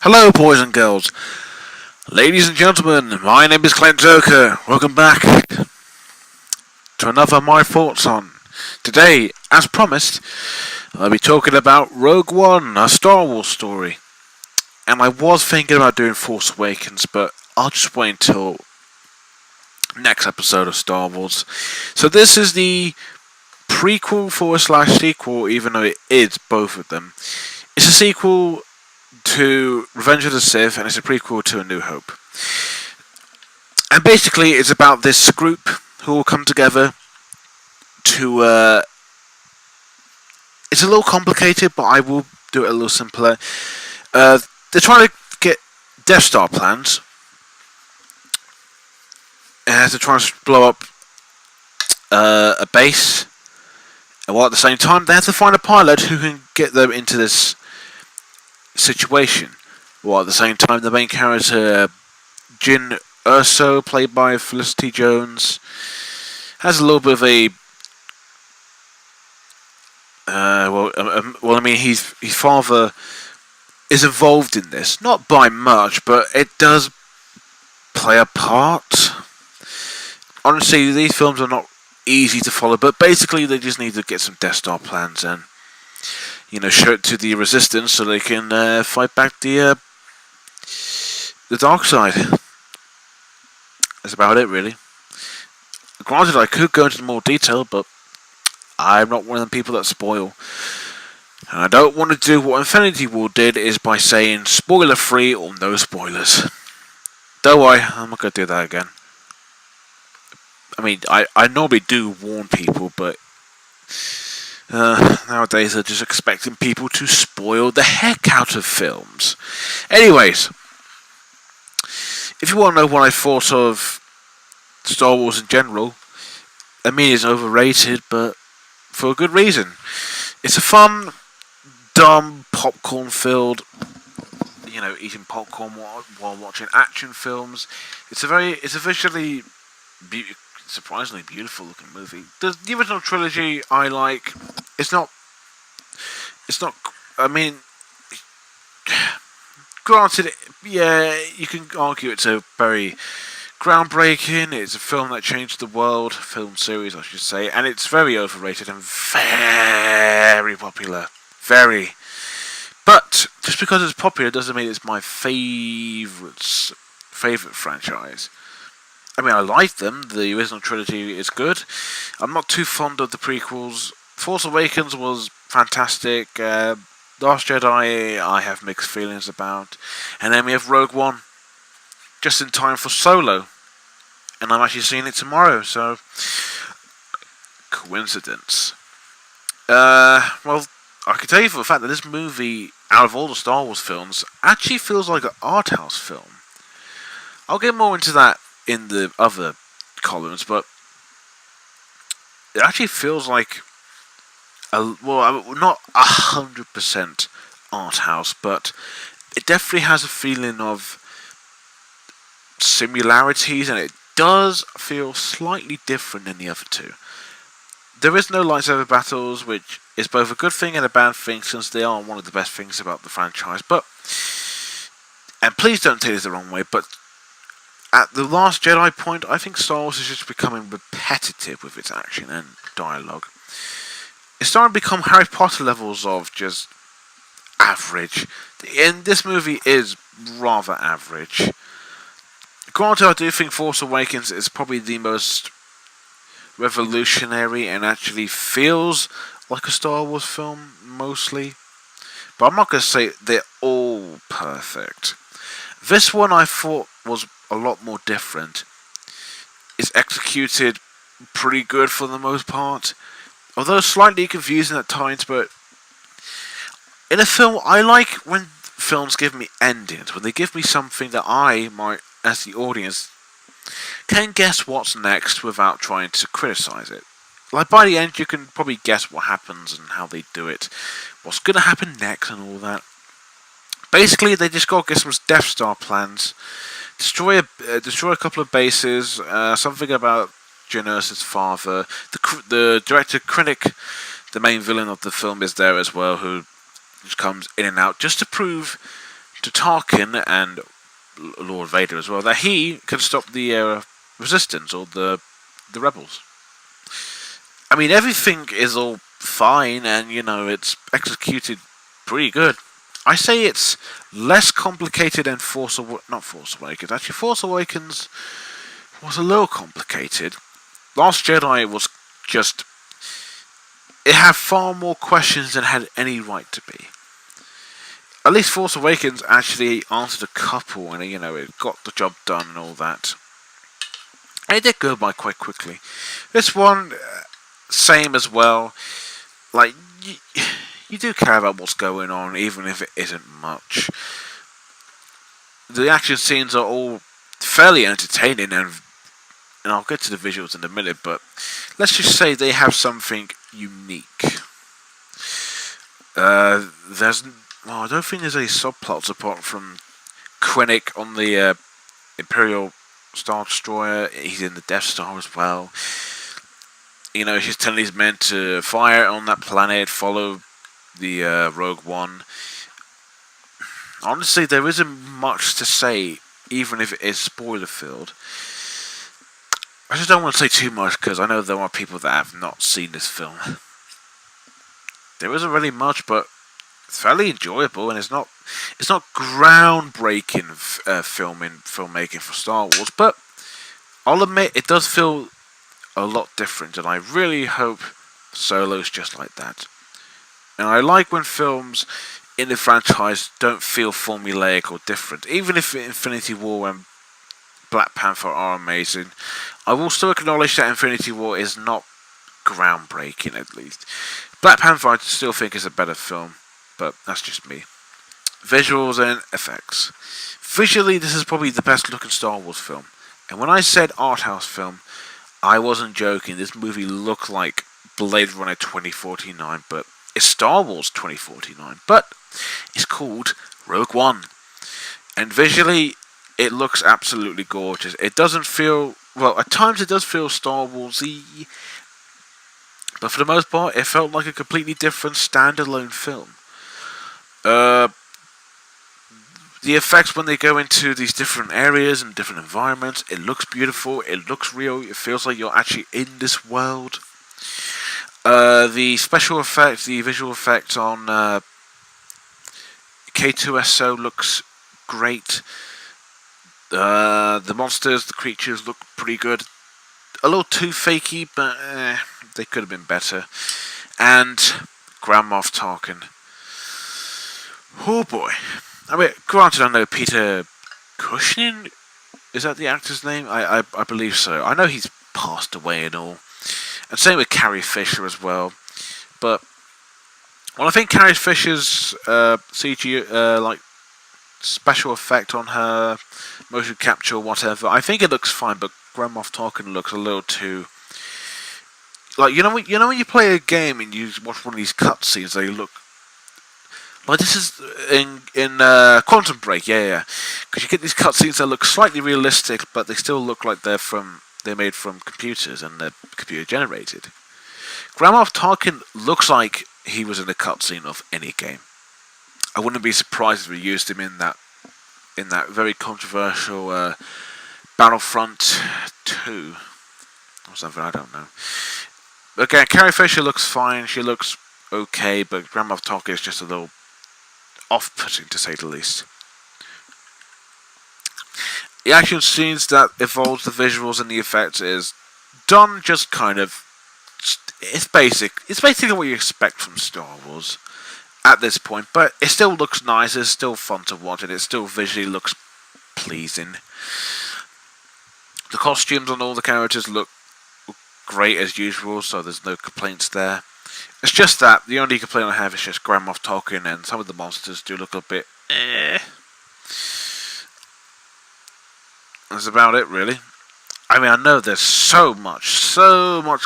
Hello, boys and girls. Ladies and gentlemen, my name is Clint Joker. Welcome back to another of My Thoughts on. Today, as promised, I'll be talking about Rogue One, a Star Wars story. And I was thinking about doing Force Awakens, but I'll just wait until next episode of Star Wars. So this is the prequel forward slash sequel, even though it is both of them. It's a sequel to Revenge of the Sith, and it's a prequel to A New Hope. And basically, it's about this group who will come together to. It's a little complicated, but I will do it a little simpler. They're trying to get Death Star plans, and they're trying to blow up a base. And while at the same time, they have to find a pilot who can get them into this situation. While at the same time, the main character, Jyn Erso, played by Felicity Jones, has a little bit of a his father is involved in this, not by much, but it does play a part. Honestly, these films are not easy to follow, but basically they just need to get some Death Star plans and, show it to the Resistance so they can fight back the dark side. That's about it, really. Granted, I could go into more detail, but I'm not one of the people that spoil. And I don't want to do what Infinity War did, is by saying spoiler free or no spoilers. Don't worry, I'm not going to do that again. I mean, I normally do warn people, but nowadays they're just expecting people to spoil the heck out of films. Anyways, if you want to know what I thought of Star Wars in general, I mean, it's overrated, but for a good reason. It's a fun, dumb, popcorn-filled, eating popcorn while watching action films. It's a visually surprisingly beautiful looking movie. The original trilogy I like. It's not. I mean, granted, yeah, you can argue it's a very groundbreaking. It's a film that changed the world, film series, I should say, and it's very overrated and very popular. Very. But just because it's popular doesn't mean it's my favourite franchise. I mean, I like them. The original trilogy is good. I'm not too fond of the prequels. Force Awakens was fantastic. Last Jedi, I have mixed feelings about. And then we have Rogue One, just in time for Solo. And I'm actually seeing it tomorrow, so coincidence. Well, I can tell you for a fact that this movie, out of all the Star Wars films, actually feels like an art house film. I'll get more into that in the other columns, but it actually feels like not 100% art house, but it definitely has a feeling of similarities, and it does feel slightly different than the other two. There is no lightsaber battles, which is both a good thing and a bad thing, since they are one of the best things about the franchise. And please don't take this the wrong way, but at the Last Jedi point, I think Star Wars is just becoming repetitive with its action and dialogue. It's starting to become Harry Potter levels of just average. And this movie is rather average. Granted, I do think Force Awakens is probably the most revolutionary and actually feels like a Star Wars film, mostly. But I'm not going to say they're all perfect. This one I thought was a lot more different. It's executed pretty good for the most part, although slightly confusing at times. But in a film, I like when films give me endings, when they give me something that I might, as the audience, can guess what's next without trying to criticize it. Like, by the end, you can probably guess what happens and how they do it, what's going to happen next and all that. Basically, they just got to get some Death Star plans, destroy a couple of bases, something about Jyn Erso's father. The director Krennic, the main villain of the film, is there as well, who just comes in and out just to prove to Tarkin and Lord Vader as well that he can stop the resistance or the rebels. I mean, everything is all fine, and it's executed pretty good. I say it's less complicated than not Force Awakens. Actually, Force Awakens was a little complicated. Last Jedi was just, it had far more questions than it had any right to be. At least Force Awakens actually answered a couple, and it got the job done and all that. And it did go by quite quickly. This one, same as well. Like, you do care about what's going on, even if it isn't much. The action scenes are all fairly entertaining, and I'll get to the visuals in a minute, but let's just say they have something unique. I don't think there's any subplots apart from Krennic on the Imperial Star Destroyer. He's in the Death Star as well. He's telling his men to fire on that planet, follow the Rogue One. Honestly, there isn't much to say, even if it is spoiler-filled. I just don't want to say too much, because I know there are people that have not seen this film. There isn't really much, but it's fairly enjoyable, and it's not groundbreaking filmmaking for Star Wars, but I'll admit it does feel a lot different, and I really hope Solo's just like that. And I like when films in the franchise don't feel formulaic or different. Even if Infinity War and Black Panther are amazing, I will still acknowledge that Infinity War is not groundbreaking, at least. Black Panther I still think is a better film, but that's just me. Visuals and effects. Visually, this is probably the best looking Star Wars film. And when I said art house film, I wasn't joking. This movie looked like Blade Runner 2049, but it's Star Wars 2049. But it's called Rogue One. And visually, it looks absolutely gorgeous. It doesn't feel, well, at times it does feel Star Wars-y, but for the most part, it felt like a completely different standalone film. The effects when they go into these different areas and different environments, it looks beautiful, it looks real, it feels like you're actually in this world. The special effects, the visual effects on K2SO looks great. The monsters, the creatures look pretty good. A little too fakey, but they could have been better. And Grand Moff Tarkin. Oh boy. I mean, granted, I know Peter Cushing, is that the actor's name? I believe so. I know he's passed away and all. And same with Carrie Fisher as well. But, well, I think Carrie Fisher's CG, like, special effect on her, motion capture or whatever, I think it looks fine, but Grand Moff Tarkin looks a little too... Like, you know when you play a game and you watch one of these cutscenes, they look... Like, this is in Quantum Break, yeah. Because you get these cutscenes that look slightly realistic, but they still look like they're made from computers and they're computer generated. Grand Moff Tarkin looks like he was in a cutscene of any game. I wouldn't be surprised if we used him in that very controversial Battlefront 2 or something. I don't know. Again, Carrie Fisher looks fine. She looks okay, but Grand Moff Tarkin is just a little off-putting, to say the least. The action scenes that evolves the visuals and the effects is done just kind of... It's basically what you expect from Star Wars at this point, but it still looks nice, it's still fun to watch, and it still visually looks pleasing. The costumes on all the characters look great as usual, so there's no complaints there. It's just that the only complaint I have is just Grand Moff Tarkin, and some of the monsters do look a bit That's about it, really. I mean, I know there's so much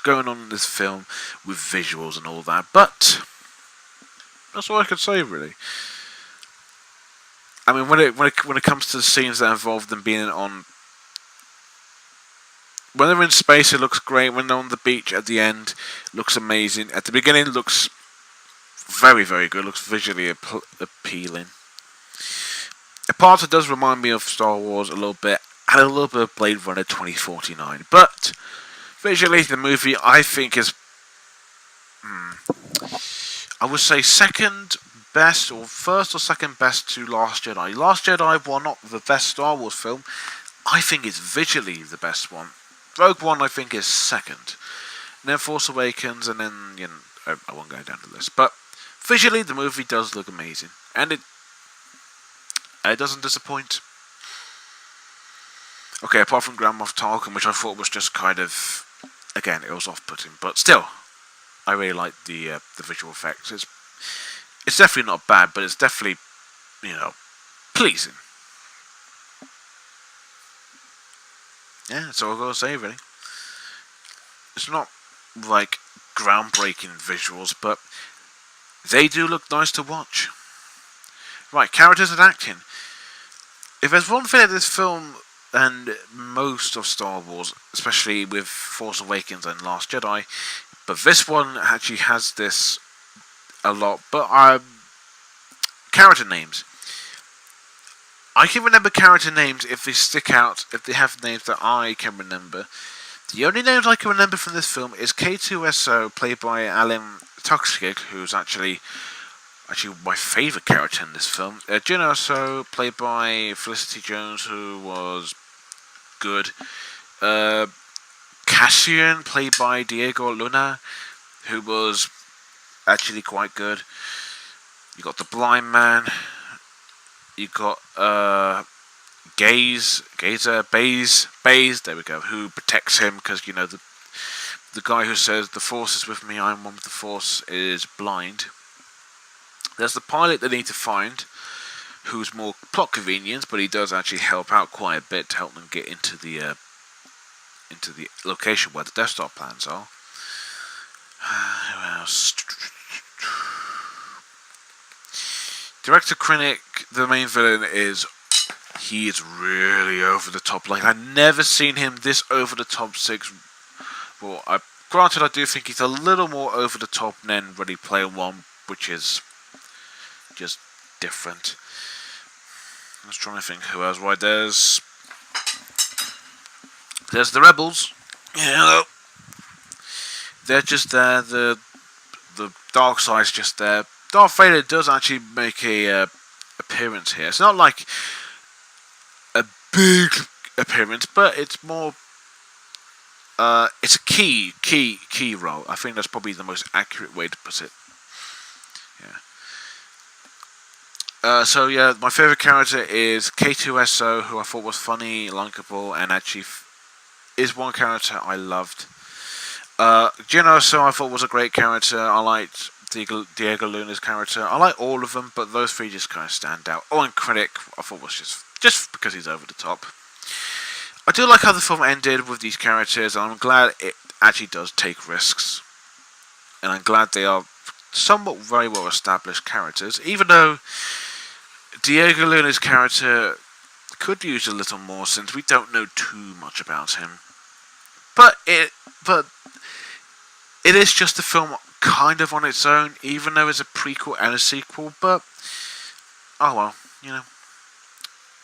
going on in this film with visuals and all that, but that's all I can say, really. I mean, when it comes to the scenes that involve them being on, when they're in space, it looks great. When they're on the beach at the end, it looks amazing. At the beginning, it looks very, very good. It looks visually appealing. part it does remind me of Star Wars a little bit, and a little bit of Blade Runner 2049. But visually, the movie I think is, I would say second best, or first or second best to Last Jedi. Last Jedi, while not the best Star Wars film, I think it's visually the best one. Rogue One, I think, is second. And then Force Awakens, and then, I won't go down the list. But visually, the movie does look amazing. And it doesn't disappoint. Okay, apart from Grand Moff Tarkin, which I thought was just kind of, again, it was off-putting. But still, I really like the visual effects. It's definitely not bad, but it's definitely, pleasing. Yeah, that's all I've got to say, really. It's not, like, groundbreaking visuals, but they do look nice to watch. Right, characters and acting. If there's one thing that this film and most of Star Wars, especially with Force Awakens and Last Jedi, but this one actually has this a lot. But character names. I can remember character names if they stick out, if they have names that I can remember. The only names I can remember from this film is K2SO, played by Alan Tuxig, who's actually my favourite character in this film. Jyn Erso, played by Felicity Jones, who was good. Cassian, played by Diego Luna, who was actually quite good. You got the blind man. You got Baze, there we go, who protects him because the guy who says the Force is with me, I'm one with the Force, is blind. There's the pilot they need to find, who's more plot convenience, but he does actually help out quite a bit to help them get into the location where the Death Star plans are. Who else? Director Krennic, the main villain, he is really over the top. Like, I've never seen him this over the top. Well, granted, I do think he's a little more over the top than Ready Player One, which is just different. I was trying to think who else. Right, there's the Rebels. Yeah, they're just there. The dark side's just there. Darth Vader does actually make a appearance here. It's not like a big appearance, but it's more. It's a key role. I think that's probably the most accurate way to put it. Yeah. So yeah, my favorite character is K2SO, who I thought was funny, likable, and actually is one character I loved. Jyn Erso I thought was a great character. I liked Diego Luna's character. I like all of them, but those three just kind of stand out. Oh, and Krennic I thought was just because he's over the top. I do like how the film ended with these characters, and I'm glad it actually does take risks. And I'm glad they are somewhat very well established characters, even though Diego Luna's character could use a little more since we don't know too much about him. But it is just a film kind of on its own, even though it's a prequel and a sequel. But oh well,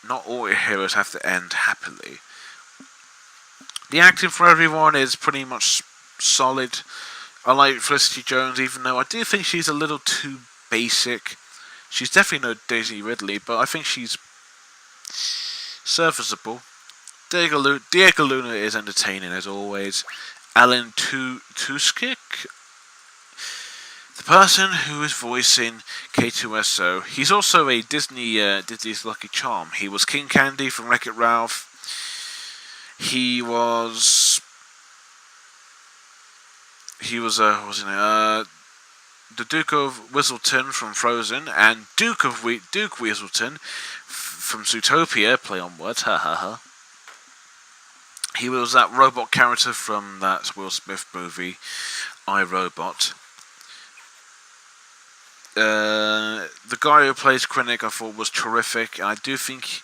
not all your heroes have to end happily. The acting for everyone is pretty much solid. I like Felicity Jones, even though I do think she's a little too basic. She's definitely no Daisy Ridley, but I think she's serviceable. Diego Luna is entertaining as always. Alan Tuskik, the person who is voicing K2SO, he's also a Disney's Lucky Charm. He was King Candy from Wreck-It Ralph. He was the Duke of Whistleton from Frozen, and Duke Whistleton from Zootopia, play on words, ha ha ha. He was that robot character from that Will Smith movie, I, Robot. The guy who plays Krennic I thought was terrific, and I think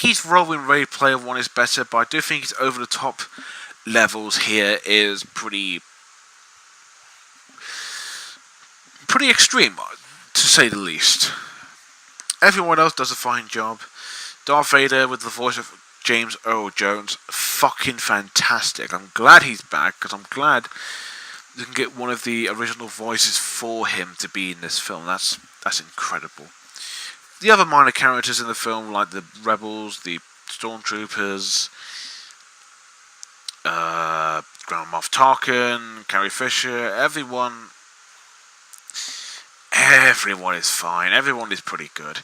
his role in Ready Player One is better, but I do think his over the top levels here is pretty extreme, to say the least. Everyone else does a fine job. Darth Vader with the voice of James Earl Jones, fucking fantastic. I'm glad he's back because I'm glad you can get one of the original voices for him to be in this film. That's incredible. The other minor characters in the film, like the rebels, the stormtroopers, Grand Moff Tarkin, Carrie Fisher, everyone is fine. Everyone is pretty good,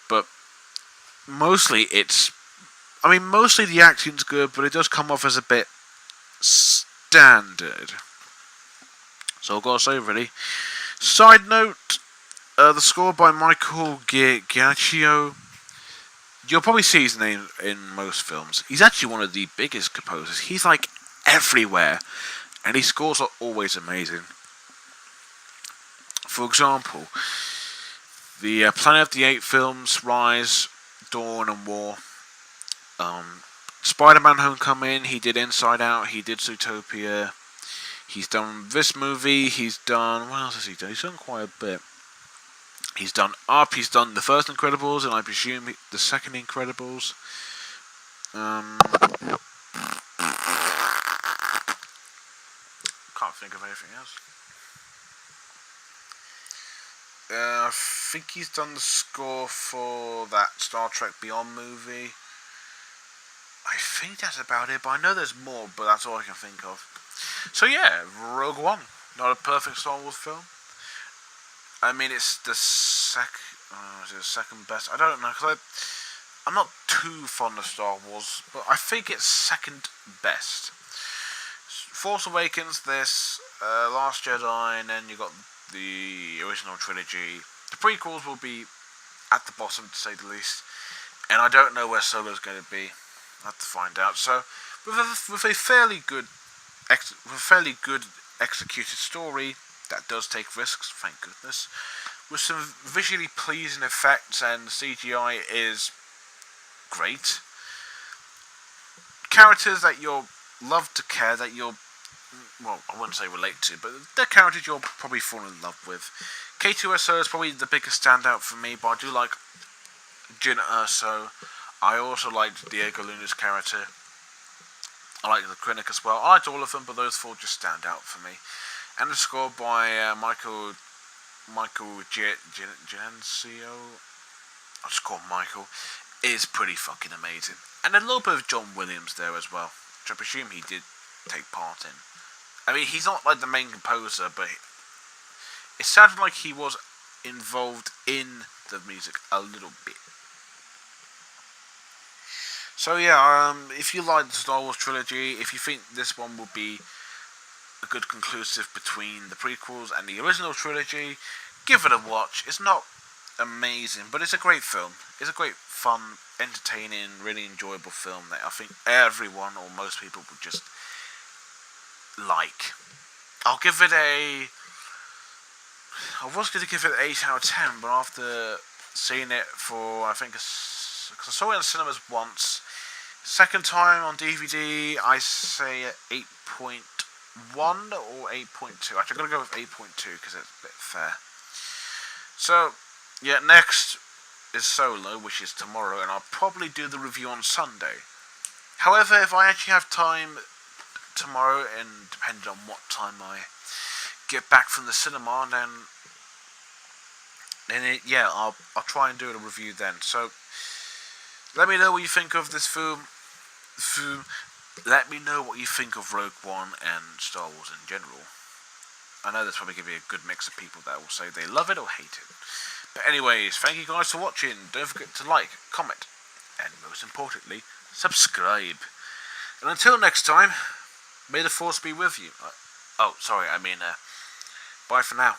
but mostly mostly the acting's good, but it does come off as a bit standard. So I've got to say, really. Side note, the score by Michael Giacchio. You'll probably see his name in most films. He's actually one of the biggest composers. He's like everywhere, and his scores are always amazing. For example, the Planet of the Apes films, Rise, Dawn, and War. Spider-Man: Homecoming. He did Inside Out. He did Zootopia. He's done this movie. He's done... What else has he done? He's done quite a bit. He's done Up. He's done the first Incredibles, and I presume the second Incredibles. Can't think of anything else. I think he's done the score for that Star Trek Beyond movie. I think that's about it, but I know there's more, but that's all I can think of. So yeah, Rogue One. Not a perfect Star Wars film. I mean, it's the second best? I don't know, because I'm not too fond of Star Wars, but I think it's second best. Force Awakens, this, Last Jedi, and then you got the original trilogy. The prequels will be at the bottom, to say the least, and I don't know where Solo's going to be. I'll have to find out. So, with a fairly good executed story that does take risks, thank goodness, with some visually pleasing effects, and the CGI is great. Characters that you'll love to care, that you'll, well, I wouldn't say relate to, but they're characters you'll probably fall in love with. K2SO is probably the biggest standout for me, but I do like Jyn Erso. I also liked Diego Luna's character. I like the Krennic as well. I liked all of them, but those four just stand out for me. And the score by Michael Gianncio, I'll just call him Michael, is pretty fucking amazing. And a little bit of John Williams there as well, which I presume he did take part in. I mean, he's not like the main composer, but it sounded like he was involved in the music a little bit. So yeah, if you like the Star Wars trilogy, if you think this one will be a good conclusive between the prequels and the original trilogy, give it a watch. It's not amazing, but it's a great film. It's a great, fun, entertaining, really enjoyable film that I think everyone or most people would just like. I was going to give it an 8 out of 10, but after seeing it for, I think, because I saw it in cinemas once, second time on DVD, I say 8.1 or 8.2. Actually, I'm going to go with 8.2 because it's a bit fair. So, yeah, next is Solo, which is tomorrow, and I'll probably do the review on Sunday. However, if I actually have time tomorrow, and depending on what time I get back from the cinema, then I'll try and do a review then. So, let me know what you think of this film. Let me know what you think of Rogue One and Star Wars in general. I know there's probably going to be a good mix of people that will say they love it or hate it. But anyways, thank you guys for watching. Don't forget to like, comment, and most importantly, subscribe. And until next time, may the Force be with you. Bye for now.